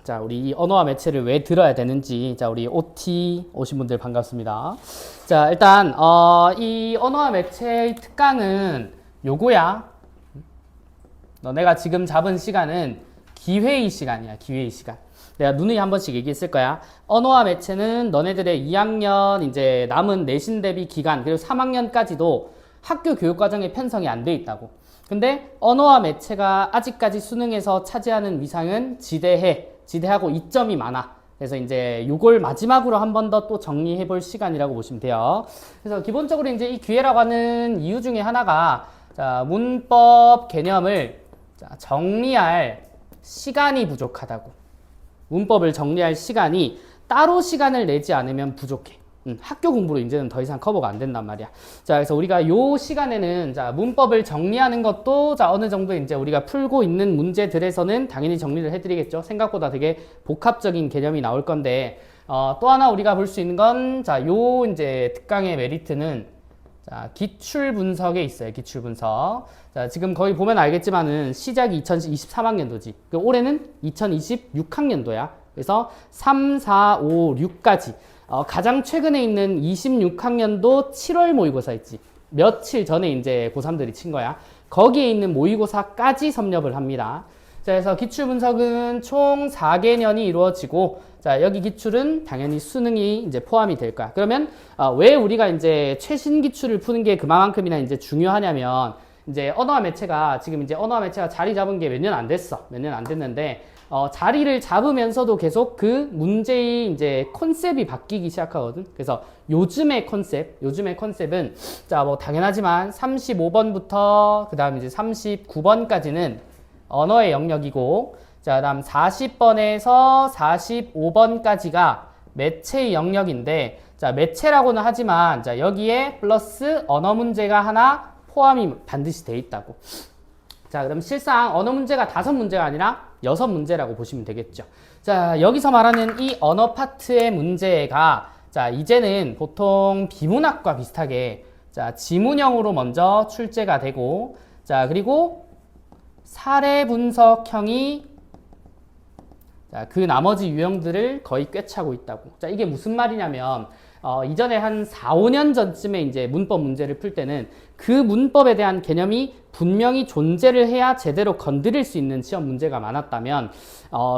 자, 우리 이 언어와 매체를 왜 들어야 되는지. 자, 우리 OT 오신 분들 반갑습니다. 자, 일단 이 언어와 매체의 특강은 요거야. 너네가 지금 잡은 시간은 기회의 시간이야. 기회의 시간. 내가 누누이 한 번씩 얘기했을 거야. 언어와 매체는 너네들의 2학년 이제 남은 내신 대비 기간 그리고 3학년까지도 학교 교육 과정에 편성이 안 돼 있다고. 근데 언어와 매체가 아직까지 수능에서 차지하는 위상은 지대하고 이점이 많아. 그래서 이제 요걸 마지막으로 한 번 더 또 정리해 볼 시간이라고 보시면 돼요. 그래서 기본적으로 이제 이 기회라고 하는 이유 중에 하나가 자, 문법 개념을 정리할 시간이 부족하다고. 문법을 정리할 시간이 따로 시간을 내지 않으면 부족해. 학교 공부로 이제는 더 이상 커버가 안 된단 말이야. 자, 그래서 우리가 요 시간에는 자, 문법을 정리하는 것도 자, 어느 정도 이제 우리가 풀고 있는 문제들에서는 당연히 정리를 해드리겠죠. 생각보다 되게 복합적인 개념이 나올 건데, 또 하나 우리가 볼 수 있는 건 자, 요 이제 특강의 메리트는 자, 기출 분석에 있어요. 기출 분석. 자, 지금 거의 보면 알겠지만은 시작이 2023학년도지. 올해는 2026학년도야. 그래서 3, 4, 5, 6까지. 가장 최근에 있는 26학년도 7월 모의고사 있지. 며칠 전에 이제 고3들이 친 거야. 거기에 있는 모의고사까지 섭렵을 합니다. 자, 그래서 기출 분석은 총 4개년이 이루어지고, 자, 여기 기출은 당연히 수능이 이제 포함이 될 거야. 그러면, 왜 우리가 이제 최신 기출을 푸는 게 그만큼이나 이제 중요하냐면, 이제 언어와 매체가, 지금 이제 언어와 매체가 자리 잡은 게 몇 년 안 됐어. 몇 년 안 됐는데, 자리를 잡으면서도 계속 그 문제의 이제 컨셉이 바뀌기 시작하거든. 그래서 요즘의 컨셉은, 자, 뭐 당연하지만 35번부터 그 다음 이제 39번까지는 언어의 영역이고, 자, 그다음 40번에서 45번까지가 매체의 영역인데, 자, 매체라고는 하지만, 자, 여기에 플러스 언어 문제가 하나 포함이 반드시 돼 있다고. 자, 그럼 실상 언어 문제가 5문제가 아니라 6문제라고 보시면 되겠죠. 자, 여기서 말하는 이 언어 파트의 문제가, 자, 이제는 보통 비문학과 비슷하게, 자, 지문형으로 먼저 출제가 되고, 자, 그리고 사례 분석형이 자, 그 나머지 유형들을 거의 꿰차고 있다고. 자, 이게 무슨 말이냐면, 이전에 한 4, 5년 전쯤에 이제 문법 문제를 풀 때는 그 문법에 대한 개념이 분명히 존재를 해야 제대로 건드릴 수 있는 시험 문제가 많았다면,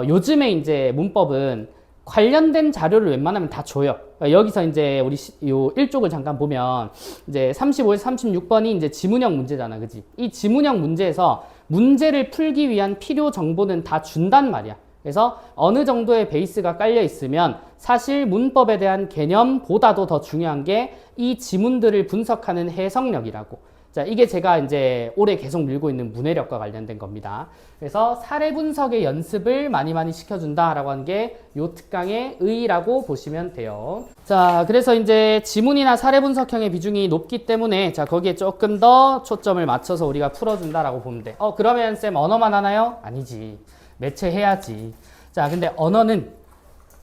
요즘에 이제 문법은 관련된 자료를 웬만하면 다 줘요. 여기서 이제 우리 요 1쪽을 잠깐 보면, 이제 35에서 36번이 이제 지문형 문제잖아. 그지? 이 지문형 문제에서 문제를 풀기 위한 필요 정보는 다 준단 말이야. 그래서 어느 정도의 베이스가 깔려 있으면 사실 문법에 대한 개념보다도 더 중요한 게 이 지문들을 분석하는 해석력이라고. 자, 이게 제가 이제 올해 계속 밀고 있는 문해력과 관련된 겁니다. 그래서 사례 분석의 연습을 많이 시켜준다라고 하는 게 요 특강의 의의라고 보시면 돼요. 자, 그래서 이제 지문이나 사례 분석형의 비중이 높기 때문에 자, 거기에 조금 더 초점을 맞춰서 우리가 풀어준다라고 보면 돼. 그러면 쌤 언어만 하나요? 아니지. 매체 해야지. 자, 근데 언어는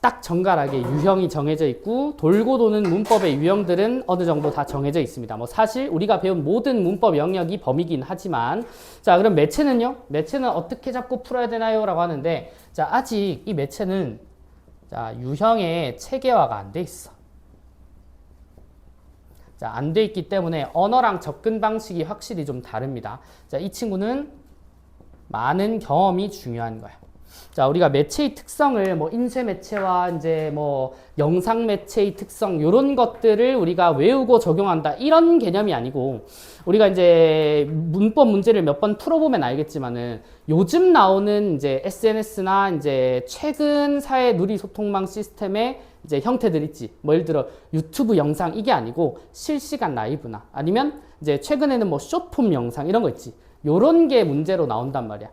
딱 정갈하게 유형이 정해져 있고 돌고 도는 문법의 유형들은 어느 정도 다 정해져 있습니다. 뭐 사실 우리가 배운 모든 문법 영역이 범위긴 하지만 자, 그럼 매체는요? 매체는 어떻게 잡고 풀어야 되나요? 라고 하는데 자, 아직 이 매체는 자, 유형의 체계화가 안 돼 있어. 자, 안 돼 있기 때문에 언어랑 접근 방식이 확실히 좀 다릅니다. 자, 이 친구는 많은 경험이 중요한 거야. 자, 우리가 매체의 특성을 뭐 인쇄 매체와 이제 뭐 영상 매체의 특성 요런 것들을 우리가 외우고 적용한다 이런 개념이 아니고 우리가 이제 문법 문제를 몇 번 풀어보면 알겠지만은 요즘 나오는 이제 SNS나 이제 최근 사회 누리 소통망 시스템의 이제 형태들 있지. 뭐 예를 들어 유튜브 영상 이게 아니고 실시간 라이브나 아니면 이제 최근에는 뭐 숏폼 영상 이런 거 있지. 요런 게 문제로 나온단 말이야.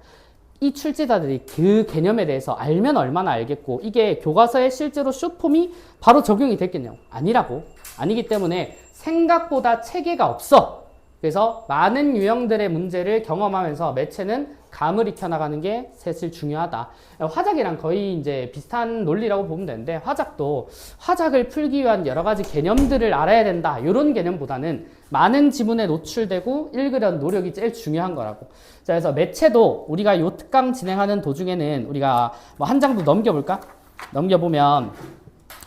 이 출제자들이 그 개념에 대해서 알면 얼마나 알겠고 이게 교과서에 실제로 숏폼이 바로 적용이 됐겠냐고. 아니라고. 아니기 때문에 생각보다 체계가 없어. 그래서 많은 유형들의 문제를 경험하면서 매체는 감을 익혀나가는 게 사실 중요하다. 화작이랑 거의 이제 비슷한 논리라고 보면 되는데, 화작도 화작을 풀기 위한 여러 가지 개념들을 알아야 된다, 이런 개념보다는 많은 지문에 노출되고 읽으려는 노력이 제일 중요한 거라고. 자, 그래서 매체도 우리가 요 특강 진행하는 도중에는 우리가 뭐 한 장도 넘겨볼까? 넘겨보면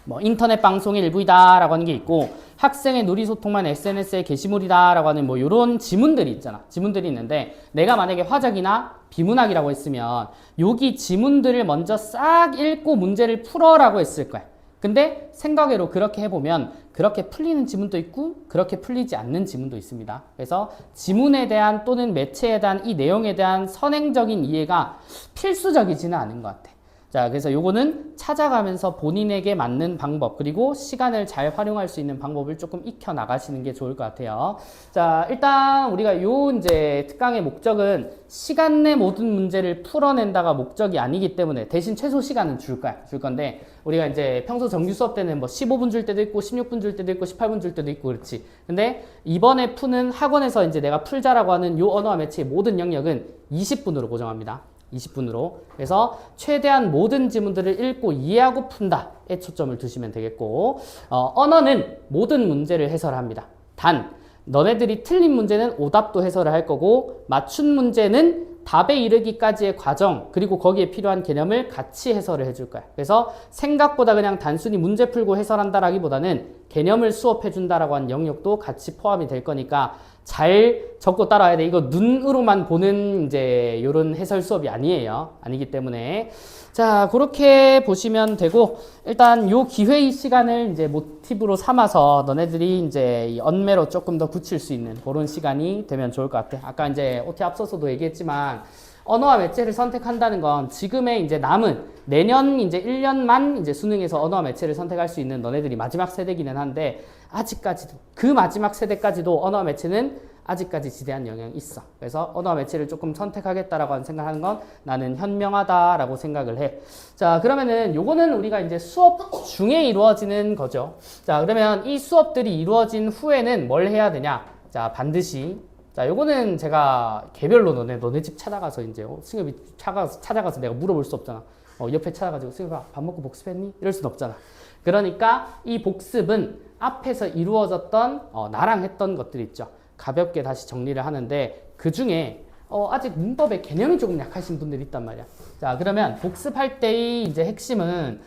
뭐 인터넷 방송의 일부이다라고 하는 게 있고, 학생의 누리소통만 SNS의 게시물이다라고 하는 뭐 이런 지문들이 있잖아. 지문들이 있는데, 내가 만약에 화작이나 비문학이라고 했으면 여기 지문들을 먼저 싹 읽고 문제를 풀어라고 했을 거야. 근데 생각외로 그렇게 해보면 그렇게 풀리는 지문도 있고 그렇게 풀리지 않는 지문도 있습니다. 그래서 지문에 대한 또는 매체에 대한 이 내용에 대한 선행적인 이해가 필수적이지는 않은 것 같아. 자, 그래서 요거는 찾아가면서 본인에게 맞는 방법, 그리고 시간을 잘 활용할 수 있는 방법을 조금 익혀 나가시는 게 좋을 것 같아요. 자, 일단 우리가 요 이제 특강의 목적은 시간 내 모든 문제를 풀어낸다가 목적이 아니기 때문에 대신 최소 시간은 줄 건데, 우리가 이제 평소 정규 수업 때는 뭐 15분 줄 때도 있고 16분 줄 때도 있고 18분 줄 때도 있고 그렇지. 근데 이번에 푸는 학원에서 이제 내가 풀자라고 하는 요 언어와 매체의 모든 영역은 20분으로 고정합니다. 20분으로. 그래서 최대한 모든 지문들을 읽고 이해하고 푼다에 초점을 두시면 되겠고, 언어는 모든 문제를 해설합니다. 단 너네들이 틀린 문제는 오답도 해설을 할 거고, 맞춘 문제는 답에 이르기까지의 과정, 그리고 거기에 필요한 개념을 같이 해설을 해줄 거야. 그래서 생각보다 그냥 단순히 문제 풀고 해설한다라기보다는 개념을 수업해준다라고 하는 영역도 같이 포함이 될 거니까 잘 적고 따라와야 돼. 이거 눈으로만 보는 이제 요런 해설 수업이 아니기 때문에. 자, 그렇게 보시면 되고, 일단 요 기회의 시간을 이제 모티브로 삼아서 너네들이 이제 이 언매로 조금 더 굳힐 수 있는 그런 시간이 되면 좋을 것 같아. 아까 이제 OT 앞서서도 얘기했지만, 언어와 매체를 선택한다는 건 지금의 이제 남은 내년 이제 1년만 이제 수능에서 언어와 매체를 선택할 수 있는 너네들이 마지막 세대기는 한데, 아직까지도 그 마지막 세대까지도 언어와 매체는 아직까지 지대한 영향이 있어. 그래서 언어와 매체를 조금 선택하겠다라고 하는 생각하는 건 나는 현명하다라고 생각을 해. 자, 그러면은 요거는 우리가 이제 수업 중에 이루어지는 거죠. 자, 그러면 이 수업들이 이루어진 후에는 뭘 해야 되냐? 자, 반드시. 자, 요거는 제가 개별로 너네 집 찾아가서 이제 승엽이 찾아가서 내가 물어볼 수 없잖아. 옆에 찾아가지고 승엽아 밥 먹고 복습했니? 이럴 순 없잖아. 그러니까 이 복습은 앞에서 이루어졌던 나랑 했던 것들 있죠. 가볍게 다시 정리를 하는데, 그 중에 아직 문법의 개념이 조금 약하신 분들이 있단 말이야. 자, 그러면 복습할 때의 이제 핵심은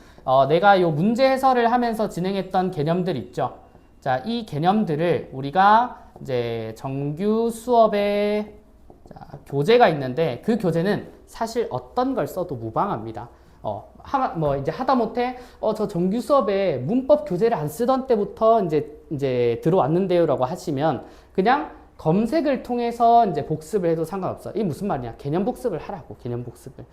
내가 요 문제 해설을 하면서 진행했던 개념들 있죠. 자, 이 개념들을 우리가 이제 정규 수업에 교재가 있는데, 그 교재는 사실 어떤 걸 써도 무방합니다. 뭐 이제 하다못해 저 정규 수업에 문법 교재를 안 쓰던 때부터 이제 들어왔는데요라고 하시면 그냥 검색을 통해서 이제 복습을 해도 상관없어. 이게 무슨 말이냐? 개념 복습을 하라고, 개념 복습을.